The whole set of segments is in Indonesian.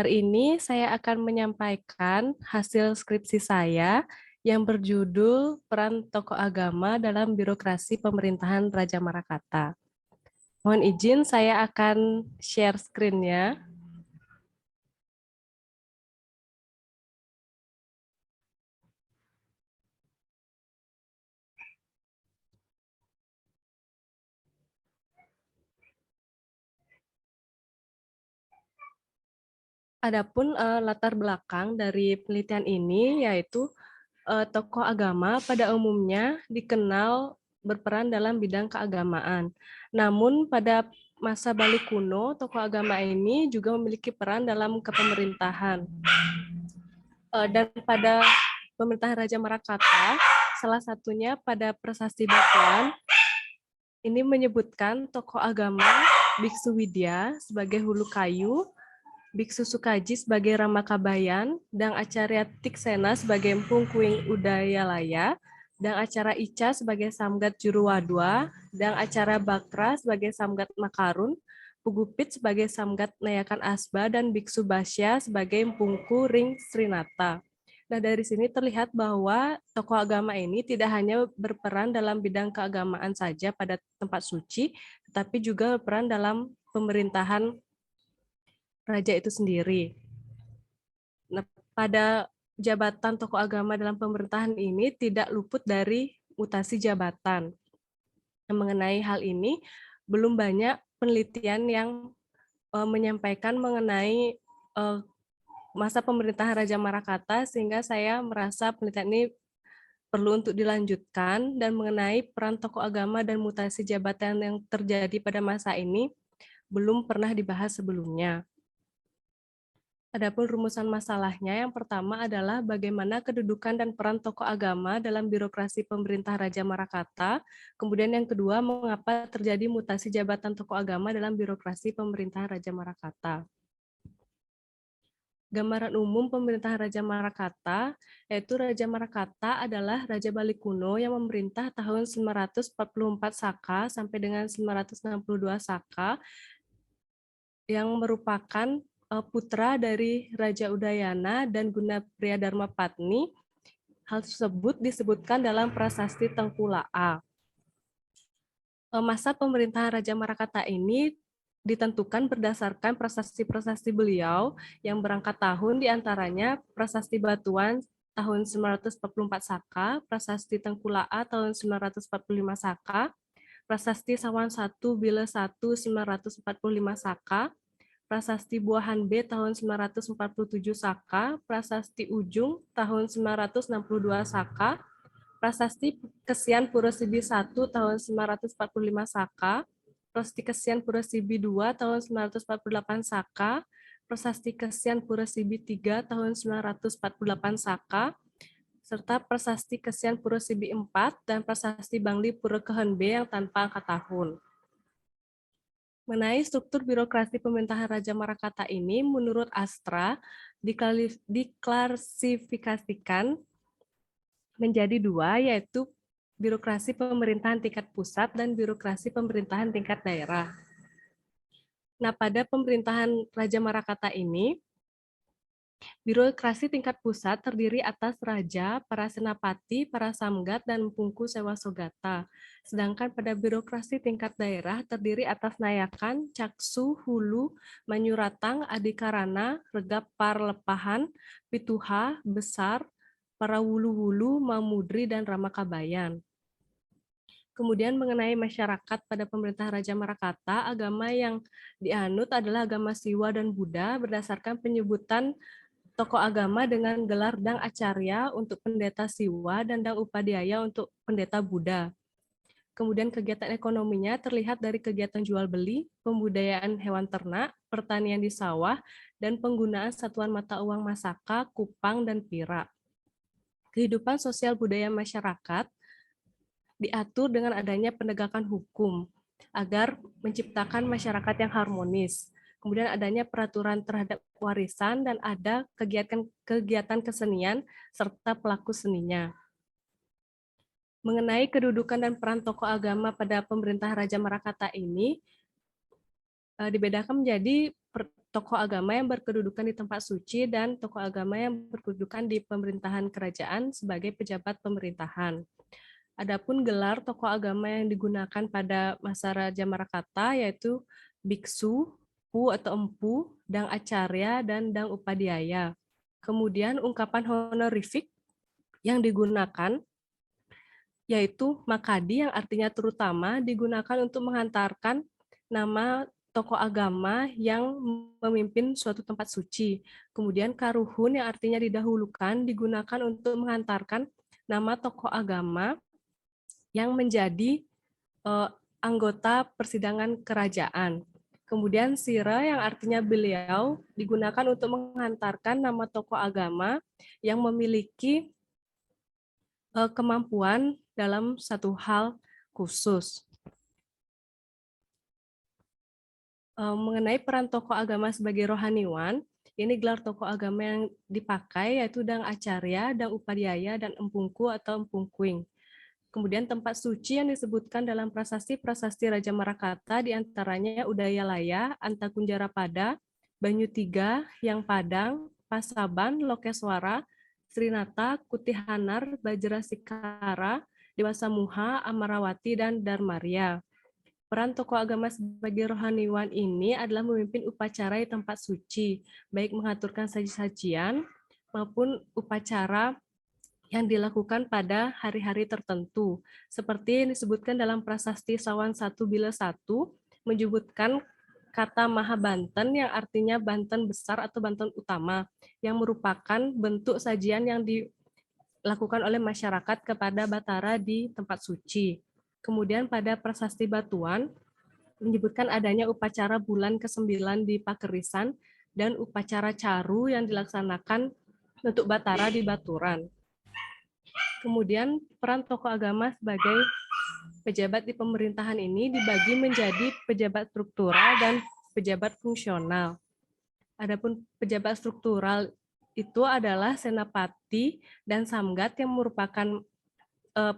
Hari ini saya akan menyampaikan hasil skripsi saya yang berjudul Peran Tokoh Agama dalam Birokrasi Pemerintahan Raja Marakata. Mohon izin saya akan share screen-nya. Adapun latar belakang dari penelitian ini yaitu tokoh agama pada umumnya dikenal berperan dalam bidang keagamaan. Namun pada masa Bali kuno, tokoh agama ini juga memiliki peran dalam kepemerintahan. Dan pada pemerintahan Raja Marakata, salah satunya pada Prasasti Batuan, ini menyebutkan tokoh agama Biksu Widya sebagai Hulu Kayu, Biksu Sukaji sebagai Rama Kabayan, dan Acarya Tiksena sebagai Empung Kuing Udayalaya, dan acara Ica sebagai Samgat Juruwadwa, dan acara Bakra sebagai Samgat Makarun, Pugupit sebagai Samgat Nayakan Asba, dan Biksu Basya sebagai Empungku Ring Srinata. Nah, dari sini terlihat bahwa tokoh agama ini tidak hanya berperan dalam bidang keagamaan saja pada tempat suci, tetapi juga berperan dalam pemerintahan raja itu sendiri. Nah, pada jabatan tokoh agama dalam pemerintahan ini tidak luput dari mutasi jabatan. Nah, mengenai hal ini, belum banyak penelitian yang menyampaikan mengenai masa pemerintahan Raja Marakata, sehingga saya merasa penelitian ini perlu untuk dilanjutkan, dan mengenai peran tokoh agama dan mutasi jabatan yang terjadi pada masa ini belum pernah dibahas sebelumnya. Adapun rumusan masalahnya, yang pertama adalah bagaimana kedudukan dan peran tokoh agama dalam birokrasi pemerintah Raja Marakata. Kemudian yang kedua, mengapa terjadi mutasi jabatan tokoh agama dalam birokrasi pemerintahan Raja Marakata. Gambaran umum pemerintahan Raja Marakata, yaitu Raja Marakata adalah Raja Bali kuno yang memerintah tahun 944 Saka sampai dengan 962 Saka, yang merupakan putra dari Raja Udayana dan Gunapriya Dharmapatni. Hal tersebut disebutkan dalam Prasasti Tengkulaa. Masa pemerintahan Raja Marakata ini ditentukan berdasarkan prasasti-prasasti beliau yang berangkat tahun, diantaranya Prasasti Batuan tahun 944 Saka, Prasasti Tengkulaa tahun 945 Saka, Prasasti Sawan 1 Bila 1 945 Saka, Prasasti Buahan B tahun 947 Saka, Prasasti Ujung tahun 962 Saka, Prasasti Kesian Purosibi 1 tahun 945 Saka, Prasasti Kesian Purosibi 2 tahun 948 Saka, Prasasti Kesian Purosibi 3 tahun 948 Saka, serta Prasasti Kesian Purosibi 4 dan Prasasti Bangli Purokehen B yang tanpa angka tahun. Mengenai struktur birokrasi pemerintahan Raja Marakata ini, menurut Astra, diklasifikasikan menjadi dua, yaitu birokrasi pemerintahan tingkat pusat dan birokrasi pemerintahan tingkat daerah. Nah, pada pemerintahan Raja Marakata ini, birokrasi tingkat pusat terdiri atas raja, para senapati, para samgat, dan pungku sewa sogata. Sedangkan pada birokrasi tingkat daerah terdiri atas nayakan, caksu, hulu, manyuratang, adikarana, regap parlepahan, pituha, besar, para wulu-wulu, mamudri, dan ramakabayan. Kemudian mengenai masyarakat pada pemerintahan Raja Marakata, agama yang dianut adalah agama Siwa dan Buddha berdasarkan penyebutan tokoh agama dengan gelar Dang Acarya untuk pendeta Siwa dan Dang Upadhyaya untuk pendeta Buddha. Kemudian kegiatan ekonominya terlihat dari kegiatan jual beli, pembudayaan hewan ternak, pertanian di sawah, dan penggunaan satuan mata uang Masaka, Kupang, dan Pira. Kehidupan sosial budaya masyarakat diatur dengan adanya penegakan hukum agar menciptakan masyarakat yang harmonis. Kemudian adanya peraturan terhadap warisan dan ada kegiatan kesenian serta pelaku seninya. Mengenai kedudukan dan peran tokoh agama pada pemerintahan Raja Marakata ini dibedakan menjadi tokoh agama yang berkedudukan di tempat suci dan tokoh agama yang berkedudukan di pemerintahan kerajaan sebagai pejabat pemerintahan. Adapun gelar tokoh agama yang digunakan pada masa Raja Marakata yaitu biksu, pu atau empu, dang acarya, dan dang upadhyaya. Kemudian ungkapan honorifik yang digunakan yaitu makadi yang artinya terutama digunakan untuk menghantarkan nama tokoh agama yang memimpin suatu tempat suci. Kemudian karuhun yang artinya didahulukan digunakan untuk menghantarkan nama tokoh agama yang menjadi anggota persidangan kerajaan. Kemudian sira yang artinya beliau digunakan untuk menghantarkan nama tokoh agama yang memiliki kemampuan dalam satu hal khusus. Mengenai peran tokoh agama sebagai rohaniwan, ini gelar tokoh agama yang dipakai yaitu dang acarya, dang upadhyaya, dan empungku atau empungkuing. Kemudian tempat suci yang disebutkan dalam prasasti-prasasti Raja Marakata diantaranya Udayalaya, Antakunjarapada, Banyu Tiga, Yang Padang, Pasaban, Lokeswara, Srinata, Kutihanar, Bajrasikara, Dewasa Muha, Amarawati, dan Dharmarya. Peran tokoh agama sebagai rohaniwan ini adalah memimpin upacara di tempat suci, baik mengaturkan saji-sajian maupun upacara yang dilakukan pada hari-hari tertentu. Seperti yang disebutkan dalam prasasti Sawan 1 Bila 1, menyebutkan kata Mahabanten yang artinya Banten besar atau Banten utama, yang merupakan bentuk sajian yang dilakukan oleh masyarakat kepada Batara di tempat suci. Kemudian pada prasasti Batuan, menyebutkan adanya upacara bulan ke-9 di Pakerisan dan upacara caru yang dilaksanakan untuk Batara di Baturan. Kemudian peran tokoh agama sebagai pejabat di pemerintahan ini dibagi menjadi pejabat struktural dan pejabat fungsional. Adapun pejabat struktural itu adalah senapati dan samgat yang merupakan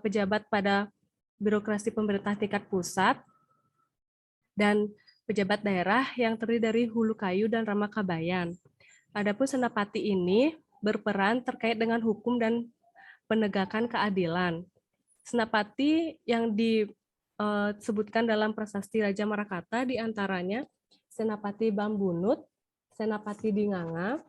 pejabat pada birokrasi pemerintah tingkat pusat dan pejabat daerah yang terdiri dari Hulu Kayu dan Ramakabayan. Adapun senapati ini berperan terkait dengan hukum dan penegakan keadilan. Senapati yang disebutkan dalam prasasti Raja Marakata diantaranya Senapati Bambunut, Senapati Dinganga,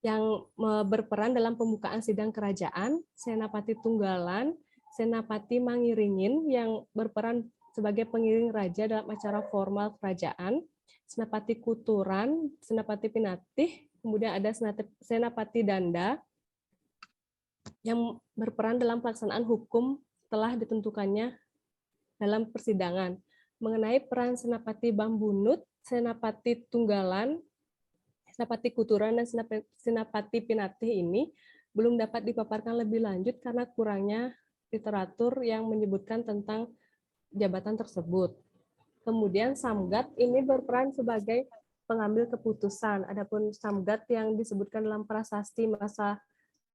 yang berperan dalam pembukaan sidang kerajaan, Senapati Tunggalan, Senapati Mangiringin yang berperan sebagai pengiring raja dalam acara formal kerajaan, Senapati Kuturan, Senapati Pinatih, kemudian ada Senapati Danda yang berperan dalam pelaksanaan hukum telah ditentukannya dalam persidangan. Mengenai peran Senapati Bambunut, Senapati Tunggalan, Senapati Kuturan, dan Senapati Pinatih ini belum dapat dipaparkan lebih lanjut karena kurangnya literatur yang menyebutkan tentang jabatan tersebut. Kemudian Samgat ini berperan sebagai pengambil keputusan. Adapun Samgat yang disebutkan dalam prasasti masa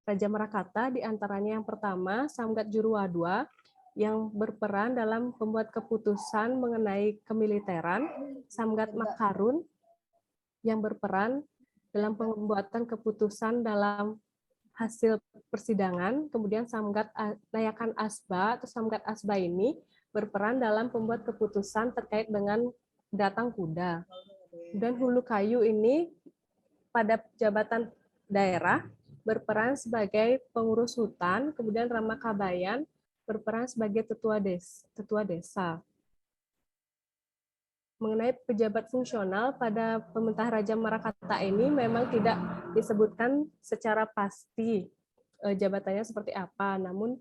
Raja Marakata diantaranya yang pertama Samgat Juruwadwa yang berperan dalam membuat keputusan mengenai kemiliteran, Samgat Makarun yang berperan dalam pembuatan keputusan dalam hasil persidangan, kemudian Samgat Nayakan Asba atau Samgat Asba ini berperan dalam pembuat keputusan terkait dengan datang kuda. Dan Hulu Kayu ini pada jabatan daerah berperan sebagai pengurus hutan, kemudian Ramakabayan berperan sebagai tetua desa. Mengenai pejabat fungsional pada pemerintahan Raja Marakata ini memang tidak disebutkan secara pasti jabatannya seperti apa, namun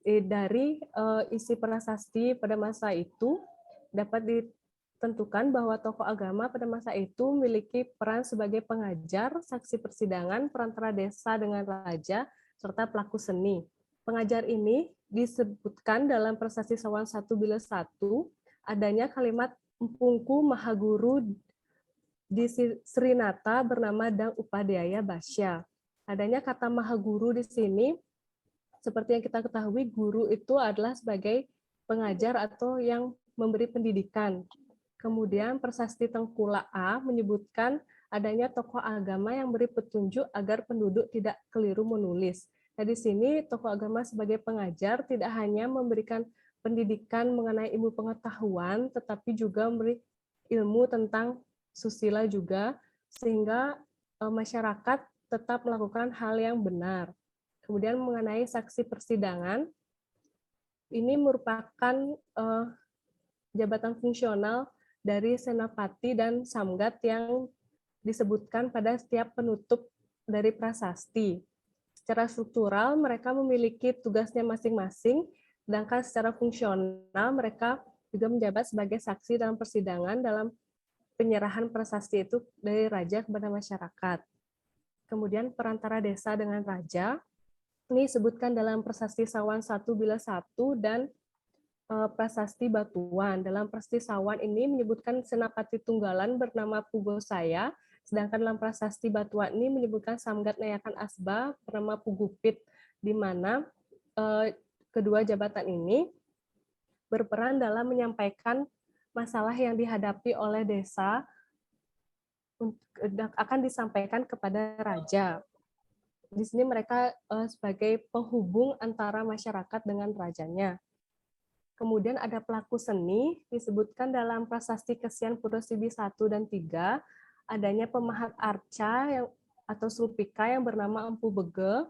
dari isi prasasti pada masa itu dapat ditentukan bahwa tokoh agama pada masa itu memiliki peran sebagai pengajar, saksi persidangan, perantara desa dengan raja, serta pelaku seni. Pengajar ini disebutkan dalam prasasti Sawan 1 Bila 1 adanya kalimat Empungku Mahaguru di Srinata bernama Dang Upadhyaya Basya. Adanya kata Mahaguru di sini, seperti yang kita ketahui, guru itu adalah sebagai pengajar atau yang memberi pendidikan. Kemudian Prasasti Tengkulak A menyebutkan adanya tokoh agama yang beri petunjuk agar penduduk tidak keliru menulis. Nah, di sini tokoh agama sebagai pengajar tidak hanya memberikan pendidikan mengenai ilmu pengetahuan, tetapi juga memberi ilmu tentang susila juga, sehingga masyarakat tetap melakukan hal yang benar. Kemudian mengenai saksi persidangan, ini merupakan jabatan fungsional dari senapati dan samgat yang disebutkan pada setiap penutup dari prasasti. Secara struktural, mereka memiliki tugasnya masing-masing, sedangkan secara fungsional mereka juga menjabat sebagai saksi dalam persidangan dalam penyerahan prasasti itu dari raja kepada masyarakat. Kemudian perantara desa dengan raja, ini disebutkan dalam Prasasti Sawan 1 Bila 1 dan Prasasti Batuan. Dalam Prasasti Sawan ini menyebutkan senapati tunggalan bernama Pugosaya, sedangkan dalam Prasasti Batuan ini menyebutkan Samgat Nayakan Asba bernama Pugupit, di mana kedua jabatan ini berperan dalam menyampaikan masalah yang dihadapi oleh desa akan disampaikan kepada raja. Di sini mereka sebagai penghubung antara masyarakat dengan rajanya. Kemudian ada pelaku seni, disebutkan dalam Prasasti Kesian Purwosibi 1 dan 3, adanya pemahat arca atau Srupika yang bernama Empu Bege.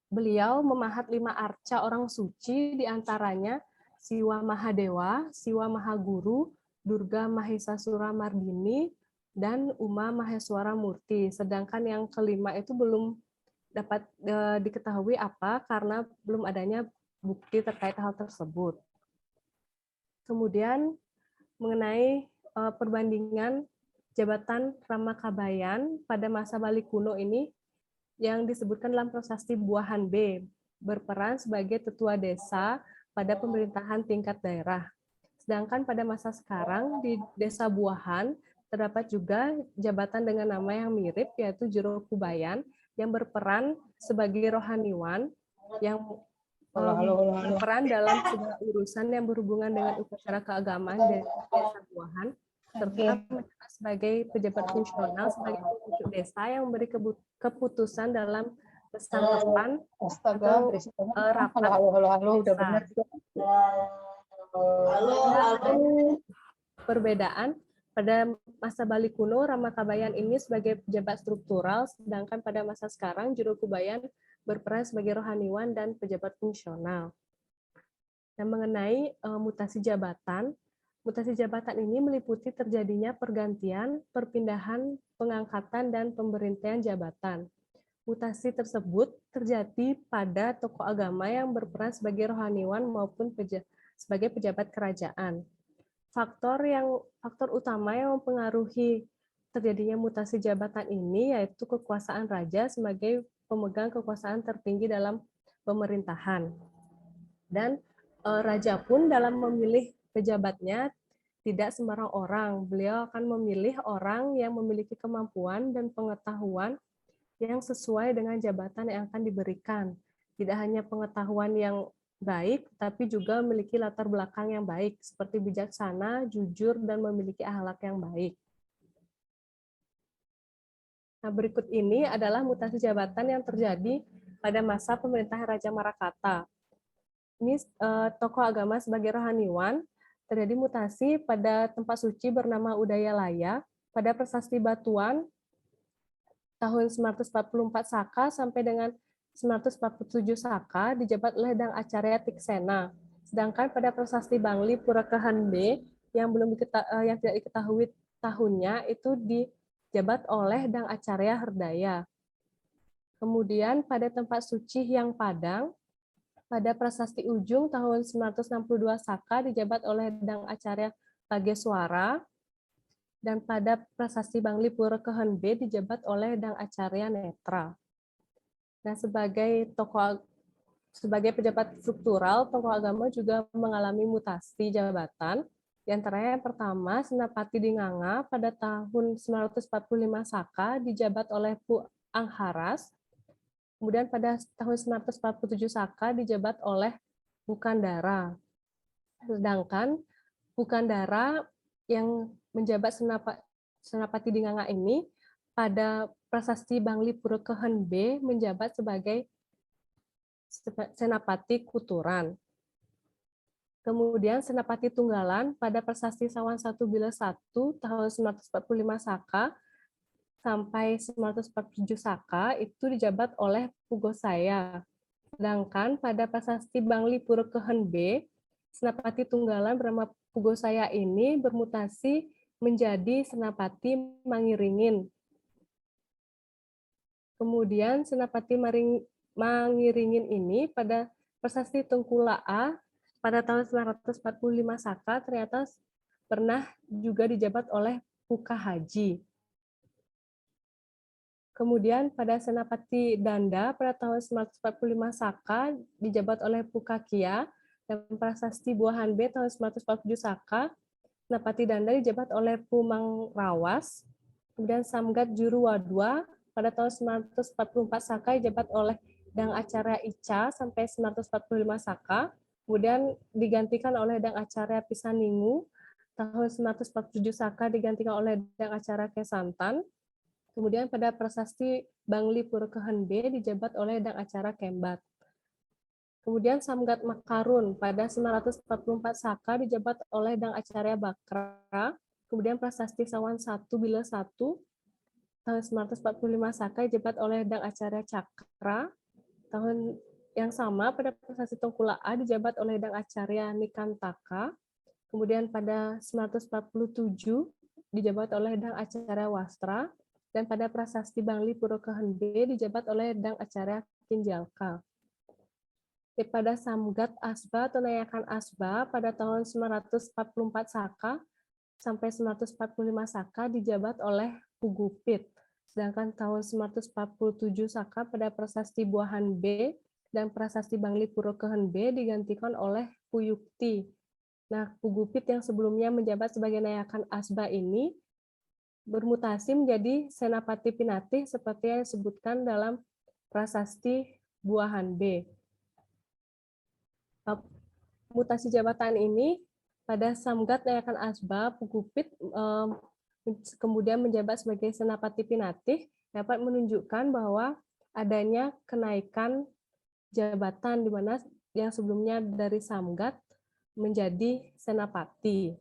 Beliau memahat 5 arca orang suci, diantaranya Siwa Mahadewa, Siwa Mahaguru, Durga Mahisasura Mardini, dan Uma Maheswara Murti. Sedangkan yang kelima itu belum dapat diketahui apa karena belum adanya bukti terkait hal tersebut. Kemudian mengenai perbandingan jabatan Ramakabayan pada masa Bali kuno ini yang disebutkan dalam Prasasti Buahan B, berperan sebagai tetua desa pada pemerintahan tingkat daerah. Sedangkan pada masa sekarang di Desa Buahan terdapat juga jabatan dengan nama yang mirip, yaitu Juru Kubayan, yang berperan sebagai rohaniwan yang berperan dalam segala urusan yang berhubungan dengan upacara keagamaan dari Desa Buahan, serta menjabat sebagai pejabat fungsional sebagai pemimpin desa yang memberi keputusan dalam kesangkapan atau rapat desa. Perbedaan pada masa Bali kuno, Ramakabayan ini sebagai pejabat struktural, sedangkan pada masa sekarang Juru Kubayan berperan sebagai rohaniwan dan pejabat fungsional. Dan mengenai mutasi jabatan ini meliputi terjadinya pergantian, perpindahan, pengangkatan, dan pemberhentian jabatan. Mutasi tersebut terjadi pada tokoh agama yang berperan sebagai rohaniwan maupun sebagai pejabat kerajaan. Faktor utama yang mempengaruhi terjadinya mutasi jabatan ini yaitu kekuasaan raja sebagai pemegang kekuasaan tertinggi dalam pemerintahan. Dan raja pun dalam memilih pejabatnya tidak sembarang orang. Beliau akan memilih orang yang memiliki kemampuan dan pengetahuan yang sesuai dengan jabatan yang akan diberikan. Tidak hanya pengetahuan yang baik, tapi juga memiliki latar belakang yang baik, seperti bijaksana, jujur, dan memiliki akhlak yang baik. Nah, berikut ini adalah mutasi jabatan yang terjadi pada masa pemerintahan Raja Marakata. Ini tokoh agama sebagai rohaniwan, terjadi mutasi pada tempat suci bernama Udayalaya, pada Prasasti Batuan, tahun 944 Saka sampai dengan 947 Saka dijabat oleh Dang Acarya Tiksena. Sedangkan pada Prasasti Bangli Purakahan B yang yang tidak diketahui tahunnya itu dijabat oleh Dang Acarya Herdaya. Kemudian pada tempat suci Hyang Padang pada Prasasti Ujung tahun 962 Saka dijabat oleh Dang Acarya Pageswara. Dan pada Prasasti Bangli Purakahan B dijabat oleh Dang Acarya Netra. Nah, sebagai pejabat struktural, tokoh agama juga mengalami mutasi jabatan. Di antaranya yang pertama, Senapati Dinganga pada tahun 945 Saka dijabat oleh Pu Angharas. Kemudian pada tahun 947 Saka dijabat oleh Bukandara. Sedangkan Bukandara yang menjabat Senapati Dinganga ini pada prasasti Bangli Pura Kehen B menjabat sebagai Senapati Kuturan. Kemudian Senapati Tunggalan pada prasasti Sawan 1 Bila 1 tahun 945 Saka sampai 947 Saka itu dijabat oleh Pugosaya. Sedangkan pada prasasti Bangli Pura Kehen B, Senapati Tunggalan bernama Pugosaya ini bermutasi menjadi Senapati Mangiringin. Kemudian Senapati Mangiringin ini pada prasasti Tengkulaa pada tahun 945 Saka ternyata pernah juga dijabat oleh Puka Haji. Kemudian pada Senapati Danda pada tahun 945 Saka dijabat oleh Puka Kia, dan prasasti Buahan B tahun 947 Saka, Senapati Danda dijabat oleh Pumang Rawas. Kemudian Samgat Juru Wadwa pada tahun 944 Saka dijabat oleh Dang Acarya Ica sampai 945 Saka. Kemudian digantikan oleh Dang Acarya Pisaningu, tahun 947 Saka digantikan oleh Dang Acarya Kesantan. Kemudian pada prasasti Bangli Pura Kehen B dijabat oleh Dang Acarya Kembat. Kemudian Samgat Makarun pada 944 Saka dijabat oleh Dang Acarya Bakra. Kemudian prasasti Sawan 1 Bila 1 tahun 945 Saka dijabat oleh Dang Acarya Cakra. Tahun yang sama pada prasasti Tengkulaa dijabat oleh Dang Acarya Nikantaka. Kemudian pada 947 dijabat oleh Dang Acarya Wastra. Dan pada prasasti Bangli Pura Kehen B dijabat oleh Dang Acarya Kinjalka. Pada Samgat Asba atau Nayakan Asba pada tahun 944 Saka sampai 945 Saka dijabat oleh Pugupit. Sedangkan tahun 947 Saka pada prasasti Buahan B dan prasasti Bangli Pura Kehen B digantikan oleh Puyukti. Nah, Pugupit yang sebelumnya menjabat sebagai Nayakan Asba ini bermutasi menjadi Senapati Pinatih seperti yang disebutkan dalam prasasti Buahan B. Mutasi jabatan ini pada Samgat Nayakan Asba, Pugupit kemudian menjabat sebagai Senapati Pinatih dapat menunjukkan bahwa adanya kenaikan jabatan di mana yang sebelumnya dari Samgat menjadi Senapati.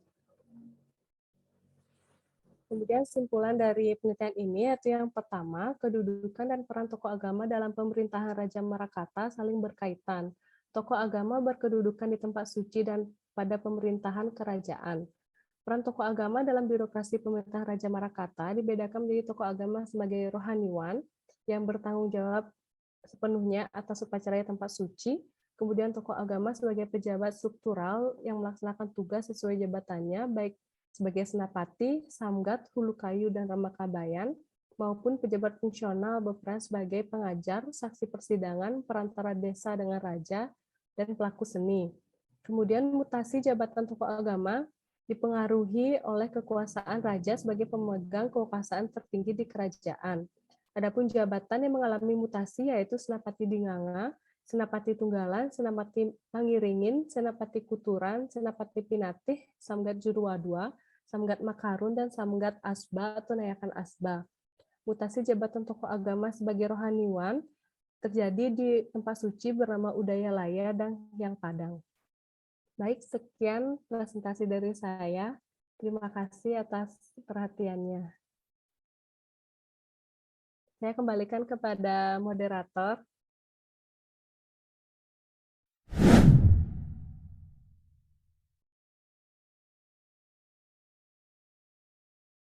Kemudian simpulan dari penelitian ini yaitu yang pertama, kedudukan dan peran tokoh agama dalam pemerintahan Raja Marakata saling berkaitan. Tokoh agama berkedudukan di tempat suci dan pada pemerintahan kerajaan. Peran tokoh agama dalam birokrasi pemerintahan Raja Marakata dibedakan menjadi tokoh agama sebagai rohaniwan yang bertanggung jawab sepenuhnya atas upacara tempat suci, kemudian tokoh agama sebagai pejabat struktural yang melaksanakan tugas sesuai jabatannya, baik sebagai Senapati, Samgat, Hulu Kayu, dan Ramakabayan, maupun pejabat fungsional berperan sebagai pengajar, saksi persidangan, perantara desa dengan raja, dan pelaku seni. Kemudian mutasi jabatan tokoh agama dipengaruhi oleh kekuasaan raja sebagai pemegang kekuasaan tertinggi di kerajaan. Adapun jabatan yang mengalami mutasi yaitu Senapati Dinganga, Senapati Tunggalan, Senapati Mangiringin, Senapati Kuturan, Senapati Pinatih, Samgat Juruwadwa, Samgat Makarun, dan Samgat Asba atau Nayakan Asba. Mutasi jabatan tokoh agama sebagai rohaniwan terjadi di tempat suci bernama Udayalaya dan Yang Padang. Baik, sekian presentasi dari saya. Terima kasih atas perhatiannya. Saya kembalikan kepada moderator.